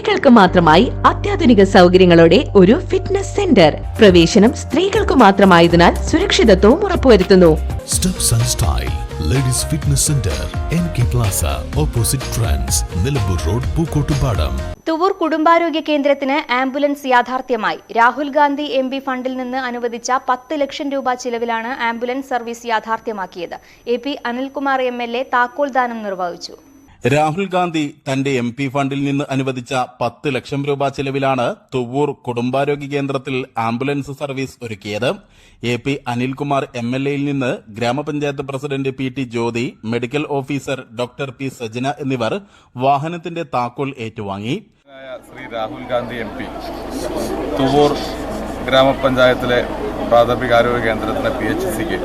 സ്ത്രീകൾക്ക് മാത്രമായി അത്യാധുനിക സൗകര്യങ്ങളോടെ ഒരു ഫിറ്റ്നസ് സെന്റർ. പ്രവേശനം സ്ത്രീകൾക്ക് മാത്രമായതിനാൽ സുരക്ഷിതത്വവും ഉറപ്പുവരുത്തുന്നു. Steps and style ladies fitness centre, NK Plaza, opposite trends, Nilambur road, Pookkottupadam. Thuvur കുടുംബാരോഗ്യ കേന്ദ്രത്തിന് ആംബുലൻസ് യാഥാർത്ഥ്യമായി. രാഹുൽ ഗാന്ധി MP ഫണ്ടിൽ നിന്ന് അനുവദിച്ച 10 ലക്ഷം രൂപ ചിലവിലാണ് ആംബുലൻസ് സർവീസ് യാഥാർത്ഥ്യമാക്കിയത്. AP അനിൽകുമാർ MLA താക്കോൽദാനം നിർവഹിച്ചു. രാഹുൽ ഗാന്ധി തന്റെ MP ഫണ്ടിൽ നിന്ന് അനുവദിച്ച 10 ലക്ഷം രൂപ ചിലവിലാണ് തുവൂർ കുടുംബാരോഗ്യ കേന്ദ്രത്തിൽ ആംബുലൻസ് സർവീസ് ഒരുക്കിയത്. AP അനിൽകുമാർ MLAയിൽ നിന്ന് ഗ്രാമപഞ്ചായത്ത് president PT Jyothi, medical officer Dr. P Sajana എന്നിവർ വാഹനത്തിന്റെ താക്കോൽ ഏറ്റുവാങ്ങി. ശ്രീ രാഹുൽ ഗാന്ധി MP തുവൂർ ഗ്രാമപഞ്ചായത്തിലെ പ്രാഥമികാരോഗ്യ കേന്ദ്രത്തിന് PHCക്ക്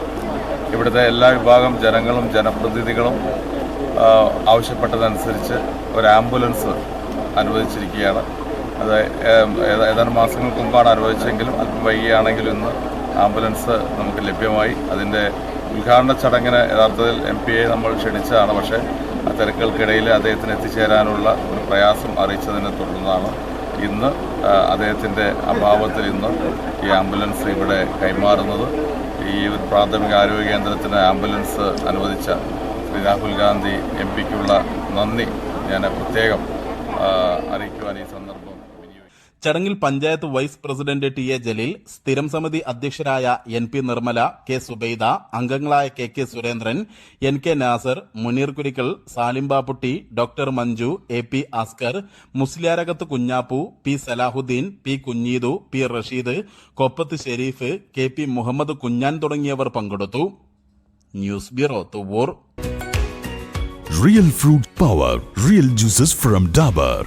ഇവിടുത്തെ എല്ലാ വിഭാഗം ജനങ്ങളും ജനപ്രതിനിധികളും ആവശ്യപ്പെട്ടതനുസരിച്ച് ഒരു ആംബുലൻസ് അനുവദിച്ചിരിക്കുകയാണ്. അത് ഏതാനും മാസങ്ങൾക്ക് മുമ്പാണ് അനുവദിച്ചെങ്കിലും അല്പം വൈകിയാണെങ്കിലും ഇന്ന് ആംബുലൻസ് നമുക്ക് ലഭ്യമായി. അതിൻ്റെ ഉദ്ഘാടന ചടങ്ങിന് യഥാർത്ഥത്തിൽ MPയെ നമ്മൾ ക്ഷണിച്ചതാണ്. പക്ഷേ ആ തിരക്കുകൾക്കിടയിൽ അദ്ദേഹത്തിന് എത്തിച്ചേരാനുള്ള ഒരു പ്രയാസം അറിയിച്ചതിനെ തുടർന്നാണ് ഇന്ന് അദ്ദേഹത്തിൻ്റെ അഭാവത്തിൽ ഇന്ന് ഈ ആംബുലൻസ് ഇവിടെ കൈമാറുന്നത്. ഈ ഒരു പ്രാഥമിക ആരോഗ്യ കേന്ദ്രത്തിന് ആംബുലൻസ് അനുവദിച്ച ശ്രീ രാഹുൽ ഗാന്ധി MPക്കുള്ള നന്ദി ഞാൻ പ്രത്യേകം അറിയിക്കുവാൻ ഈ സന്ദർഭം. ചടങ്ങിൽ panchayat vice president TA Jaleel, സ്ഥിരം സമിതി അധ്യക്ഷരായ NP നിർമ്മല, K സുബൈദ, അംഗങ്ങളായ KK Surendran, NK Nasar, Muneer Kurikkal, Salim Bapputty, doctor Manju, AP Askar, Musliyarakath Kunjappu, P Salahuddin, P Kunjeedu, P Rasheed, Koppath Shereef, KP Muhammed Kunjan തുടങ്ങിയവർ പങ്കെടുത്തു. News bureau, Thuvvur. Real fruit power, real juices from Dabur.